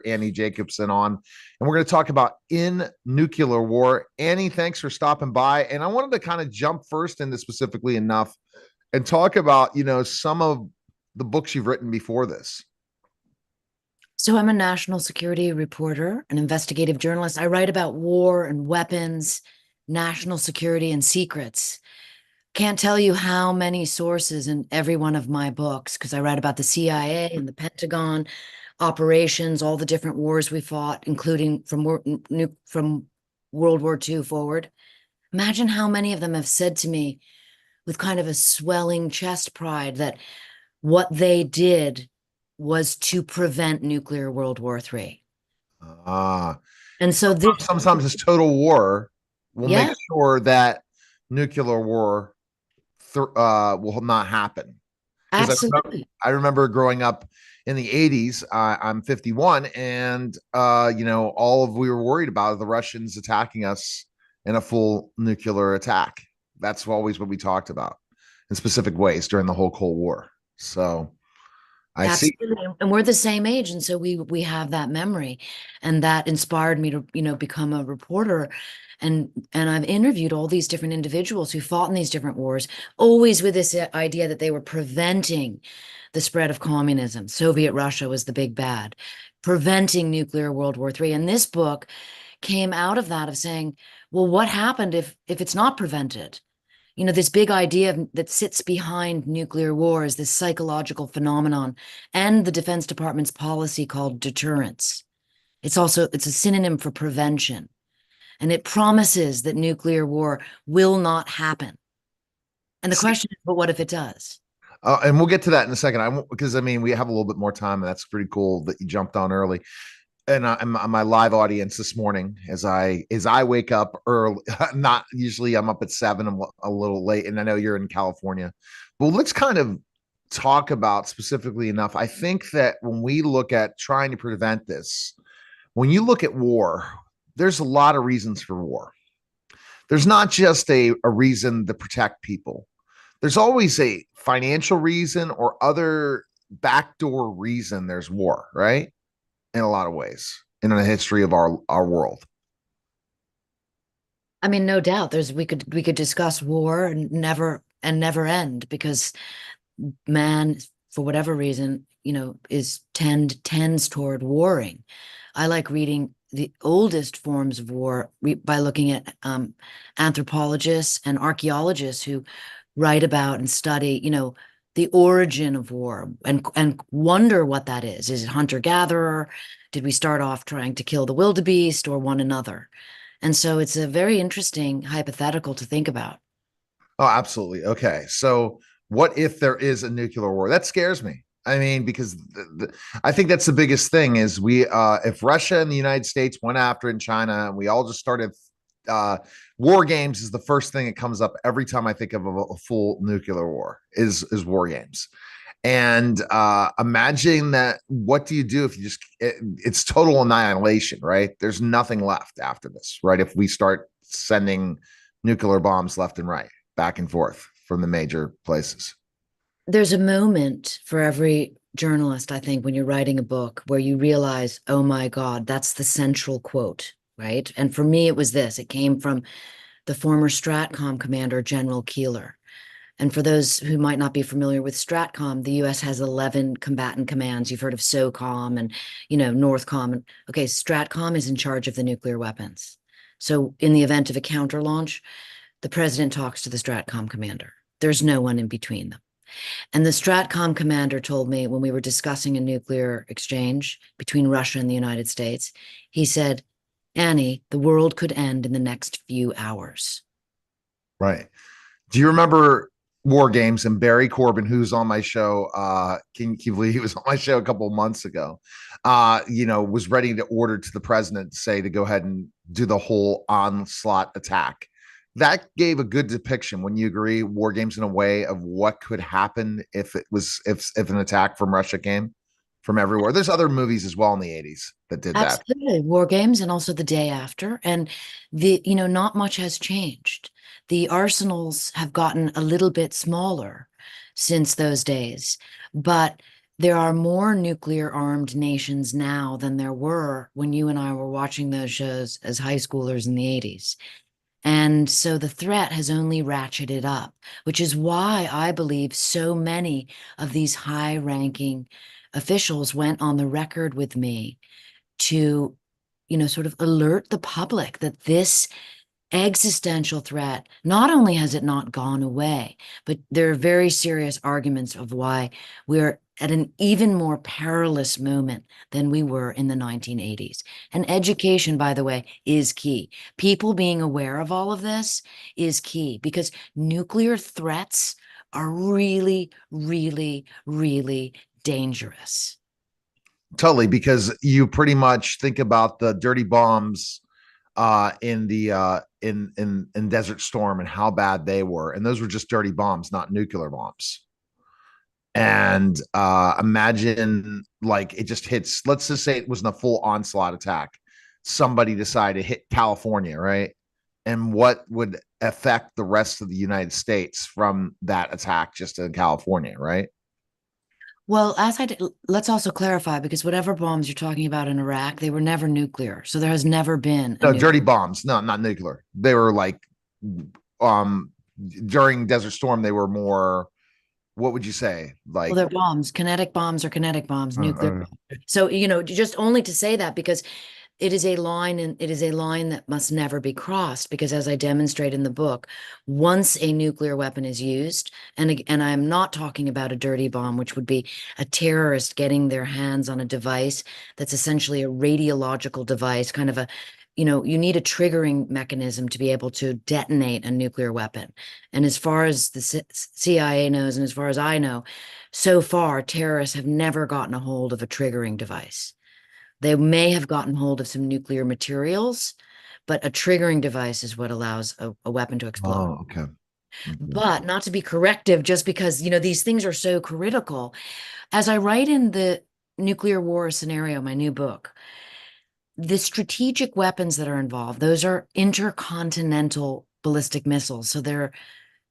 Annie Jacobson on, and we're going to talk about in nuclear war. Annie, thanks for stopping by. And I wanted to kind of jump first into specifically enough and talk about, some of the books you've written before this. So I'm a national security reporter, an investigative journalist. I write about war and weapons, national security and secrets. Can't tell you how many sources in every one of my books, because I write about the CIA and the Pentagon, operations, all the different wars we fought, including from World War II forward. Imagine how many of them have said to me with kind of a swelling chest pride that what they did was to prevent nuclear World War III. Ah, And so this, sometimes this total war will make yeah, sure that nuclear war will not happen. Because absolutely. I remember growing up in the 80s. I'm 51, and all of we were worried about the Russians attacking us in a full nuclear attack. That's always what we talked about in specific ways during the whole Cold War. So I see. Absolutely. And we're the same age. And so we have that memory. And that inspired me to, become a reporter. And I've interviewed all these different individuals who fought in these different wars, always with this idea that they were preventing the spread of communism. Soviet Russia was the big bad, preventing nuclear World War III. And this book came out of that, of saying, well, what happened if it's not prevented? This big idea that sits behind nuclear war is this psychological phenomenon and the Defense Department's policy called deterrence. It's a synonym for prevention. And it promises that nuclear war will not happen. And the question is, but what if it does? And we'll get to that in a second. Because we have a little bit more time, and that's pretty cool that you jumped on early. And I'm my live audience this morning as I wake up early. Not usually I'm up at 7. I'm a little late, and I know you're in California. Well, let's kind of talk about specifically enough. I think that when we look at trying to prevent this, when you look at war, there's a lot of reasons for war. There's not just a reason to protect people. There's always a financial reason or other backdoor reason there's war, right? In a lot of ways in the history of our world. I mean, no doubt we could discuss war and never end because man, for whatever reason, is tends toward warring. I like reading the oldest forms of war by looking at anthropologists and archaeologists who write about and study, the origin of war and wonder what that is. Is it hunter-gatherer? Did we start off trying to kill the wildebeest or one another? And so it's a very interesting hypothetical to think about. Oh, absolutely. Okay. So what if there is a nuclear war? That scares me. Because I think that's the biggest thing is if Russia and the United States went after in China and we all just started war games is the first thing that comes up every time I think of a full nuclear war is war games. And imagine that. What do you do if it's total annihilation, right? There's nothing left after this, right? If we start sending nuclear bombs left and right, back and forth from the major places. There's a moment for every journalist, I think, when you're writing a book where you realize, oh my God, that's the central quote, right? And for me, it was this. It came from the former Stratcom commander, General Keeler. And for those who might not be familiar with Stratcom, the US has 11 combatant commands. You've heard of SOCOM and, Northcom. Okay, Stratcom is in charge of the nuclear weapons. So in the event of a counter launch, the president talks to the Stratcom commander. There's no one in between them. And the Stratcom commander told me when we were discussing a nuclear exchange between Russia and the United States, he said, Annie, the world could end in the next few hours. Right. Do you remember War Games and Barry Corbin, who's on my show? Can you believe he was on my show a couple of months ago? Was ready to order to the president to say to go ahead and do the whole onslaught attack. That gave a good depiction. When you agree, War Games in a way of what could happen if an attack from Russia came from everywhere. There's other movies as well in the 80s that did that. Absolutely. War games and also the day after. And not much has changed. The arsenals have gotten a little bit smaller since those days, but there are more nuclear armed nations now than there were when you and I were watching those shows as high schoolers in the 80s. And so the threat has only ratcheted up, which is why I believe so many of these high ranking officials went on the record with me to, sort of alert the public that this existential threat, not only has it not gone away, but there are very serious arguments of why we're at an even more perilous moment than we were in the 1980s. And education, by the way, is key. People being aware of all of this is key because nuclear threats are really, really, really dangerous. Totally, because you pretty much think about the dirty bombs in the in Desert Storm and how bad they were, and those were just dirty bombs, not nuclear bombs. And imagine like it just hits. Let's just say it wasn't a full onslaught attack. Somebody decided to hit California, right? And what would affect the rest of the United States from that attack just in California, right? Well, let's also clarify because whatever bombs you're talking about in Iraq, they were never nuclear. So there has never been a No, nuclear. dirty bombs. No, not nuclear. They were like um during Desert Storm, they were more, what would you say? Well, Like they're bombs, kinetic bombs or kinetic bombs, nuclear uh, bombs. So, just only to say that because it is a line and it is a line that must never be crossed because as I demonstrate in the book, once a nuclear weapon is used, and I'm not talking about a dirty bomb, which would be a terrorist getting their hands on a device that's essentially a radiological device, kind of you need a triggering mechanism to be able to detonate a nuclear weapon. And as far as the CIA knows, and as far as I know, so far, terrorists have never gotten a hold of a triggering device. They may have gotten hold of some nuclear materials, but a triggering device is what allows a weapon to explode. oh, okay. Mhm. But not to be corrective, just because, these things are so critical. As I write in the nuclear war scenario, my new book, the strategic weapons that are involved, those are intercontinental ballistic missiles. So they're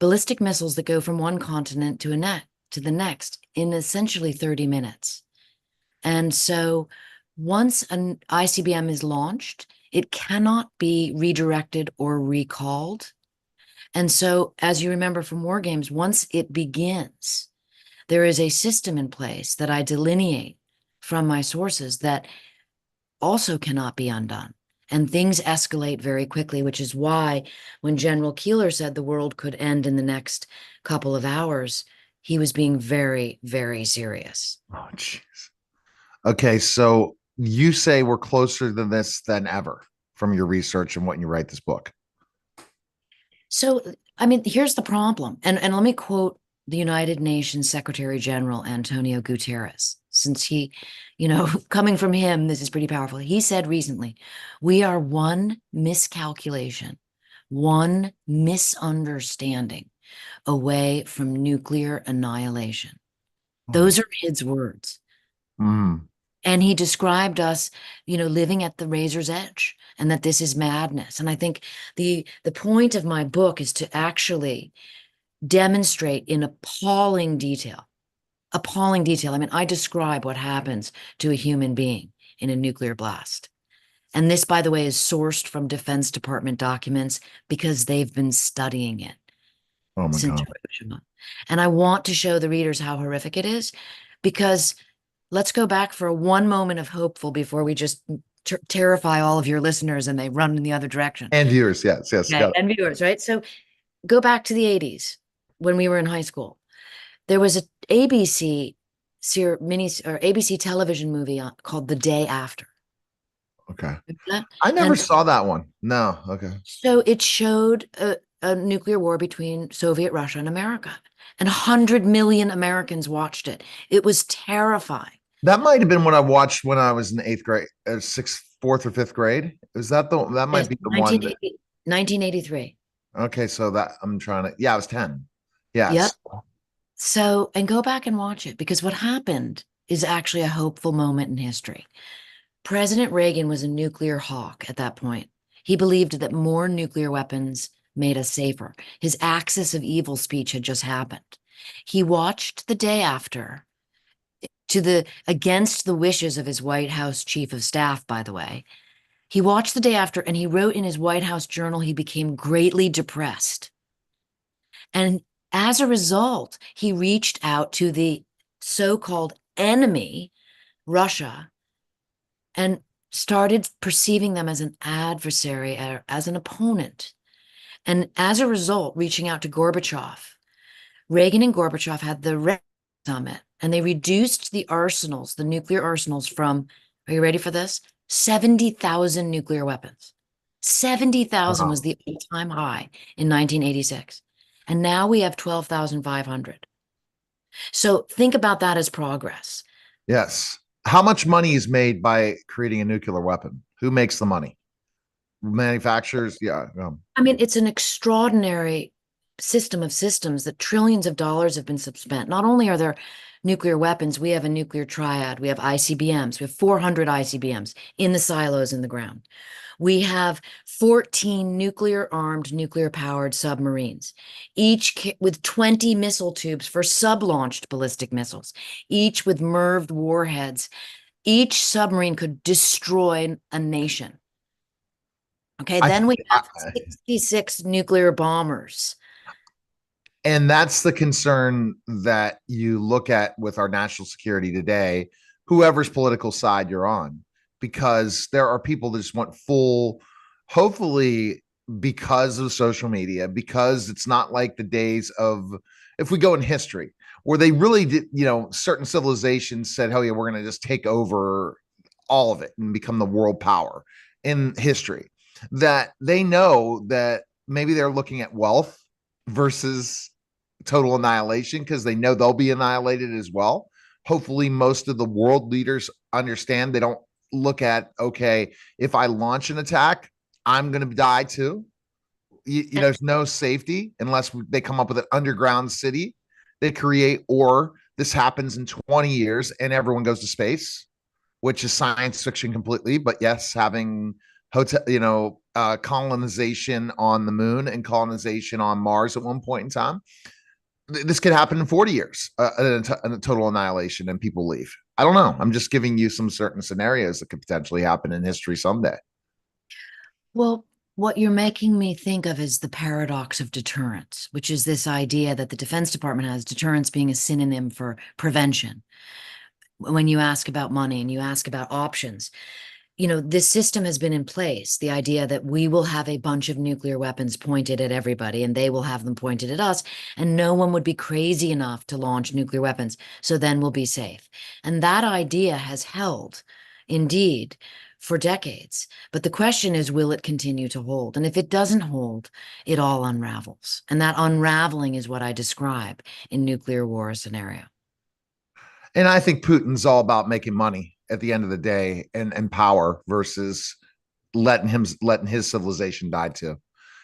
ballistic missiles that go from one continent to the next in essentially 30 minutes. And so once an ICBM is launched, it cannot be redirected or recalled. And so, as you remember from war games, once it begins, there is a system in place that I delineate from my sources that also cannot be undone. And things escalate very quickly, which is why when General Keeler said the world could end in the next couple of hours, he was being very, very serious. Oh, jeez. Okay, so you say we're closer to this than ever from your research and what you write this book. So, I mean, here's the problem. And let me quote the United Nations Secretary General Antonio Guterres, since coming from him, this is pretty powerful. He said recently, we are one miscalculation, one misunderstanding away from nuclear annihilation. Oh. Those are his words. Mm. And he described us, living at the razor's edge and that this is madness. And I think the point of my book is to actually demonstrate in appalling detail. Appalling detail. I mean, I describe what happens to a human being in a nuclear blast. And this, by the way, is sourced from Defense Department documents because they've been studying it Oh my since God. Hiroshima. And I want to show the readers how horrific it is because let's go back for one moment of hopeful before we just terrify all of your listeners and they run in the other direction. And viewers, yes, yes, Okay. got it. And viewers, right? So go back to the 80s when we were in high school. There was a ABC mini or ABC television movie called The Day After. Okay. Remember that? I never And saw that one. No. Okay. so it showed a nuclear war between Soviet Russia and America. And 100 million Americans watched it. It was terrifying. That might have been what I watched when I was in eighth grade, sixth, fourth or fifth grade. Is that that might Yes, be the one that, 1983. okay, so that I'm trying to, yeah, I was 10. Yes. Yep. So, and go back and watch it because what happened is actually a hopeful moment in history. President Reagan was a nuclear hawk at that point. He believed that more nuclear weapons made us safer. His axis of evil speech had just happened. He watched The Day After against the wishes of his White House chief of staff, by the way. He watched the day after and he wrote in his White House journal he became greatly depressed. And as a result, he reached out to the so-called enemy, Russia, and started perceiving them as an adversary, as an opponent. And as a result, reaching out to Gorbachev. Reagan and Gorbachev had the summit, and they reduced the arsenals, the nuclear arsenals, from, are you ready for this? 70,000 nuclear weapons. 70,000 was the all-time high in 1986. And now we have 12,500. So think about that as progress. Yes. How much money is made by creating a nuclear weapon? Who makes the money? Manufacturers? Yeah. I mean, it's an extraordinary system of systems that trillions of dollars have been spent. Not only are there nuclear weapons, we have a nuclear triad. We have ICBMs. We have 400 ICBMs in the silos in the ground. We have 14 nuclear-armed, nuclear-powered submarines, each with 20 missile tubes for sub-launched ballistic missiles, each with MIRV warheads. Each submarine could destroy a nation. Okay, then we have 66 nuclear bombers. And that's the concern that you look at with our national security today, whoever's political side you're on, because there are people that just want full, hopefully, because of social media, because it's not like the days of, if we go in history, where they really did, certain civilizations said, oh, yeah, we're going to just take over all of it and become the world power in history, that they know that maybe they're looking at wealth versus total annihilation because they know they'll be annihilated as well. Hopefully, most of the world leaders understand. They don't look at, okay, if I launch an attack, I'm going to die too. There's no safety unless they come up with an underground city they create, or this happens in 20 years and everyone goes to space, which is science fiction completely. But yes, having colonization on the moon and colonization on Mars at one point in time. This could happen in 40 years, a total annihilation, and people leave. I don't know. I'm just giving you some certain scenarios that could potentially happen in history someday. Well, what you're making me think of is the paradox of deterrence, which is this idea that the Defense Department has deterrence being a synonym for prevention. When you ask about money and you ask about options, this system has been in place. The idea that we will have a bunch of nuclear weapons pointed at everybody and they will have them pointed at us, and no one would be crazy enough to launch nuclear weapons. So then we'll be safe. And that idea has held, indeed, for decades. But the question is, will it continue to hold? And if it doesn't hold, it all unravels. And that unraveling is what I describe in nuclear war scenario. And I think Putin's all about making money at the end of the day, and power versus letting his civilization die too.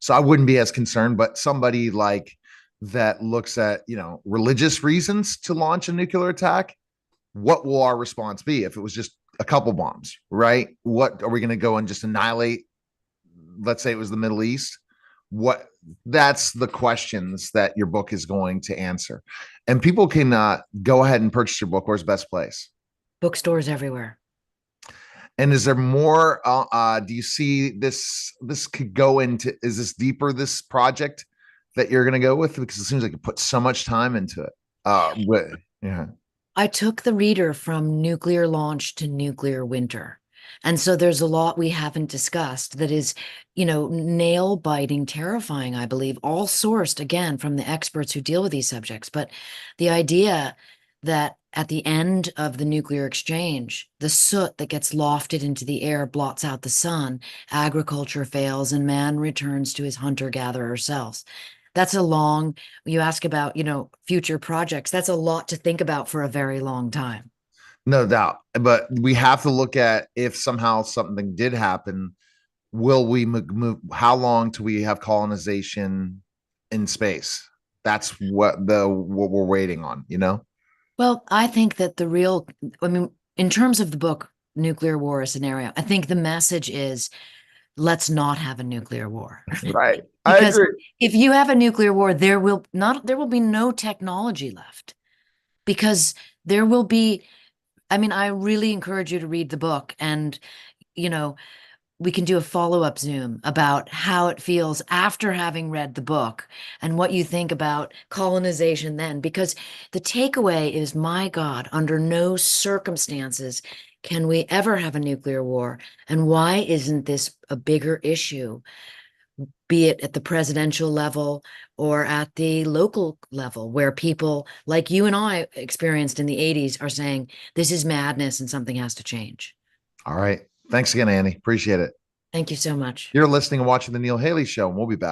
So I wouldn't be as concerned, but somebody like that looks at, religious reasons to launch a nuclear attack. What will our response be if it was just a couple bombs, right? What are we going to go and just annihilate? Let's say it was the Middle East. That's the questions that your book is going to answer. And people can go ahead and purchase your book. Where's the best place? Bookstores everywhere. And is there more? Do you see this could go into, is this deeper, this project that you're going to go with? Because it seems like you put so much time into it. Yeah. I took the reader from nuclear launch to nuclear winter. And so there's a lot we haven't discussed that is, nail biting, terrifying, I believe, all sourced again from the experts who deal with these subjects. But the idea that at the end of the nuclear exchange, the soot that gets lofted into the air blots out the sun, agriculture fails, and man returns to his hunter-gatherer selves. That's you ask about, future projects. That's a lot to think about for a very long time. No doubt. But we have to look at, if somehow something did happen, will we move? How long till we have colonization in space? That's what we're waiting on, Well, I think that in terms of the book, Nuclear War Scenario, I think the message is, let's not have a nuclear war. Right. Because if you have a nuclear war, there will be no technology left, because there will be I mean, I really encourage you to read the book, and, you know, we can do a follow-up Zoom about how it feels after having read the book and what you think about colonization then. Because the takeaway is, my God, under no circumstances can we ever have a nuclear war. And why isn't this a bigger issue, be it at the presidential level or at the local level, where people like you and I experienced in the 80s are saying, this is madness and something has to change. All right. Thanks again, Annie. Appreciate it. Thank you so much. You're listening and watching The Neil Haley Show, and we'll be back.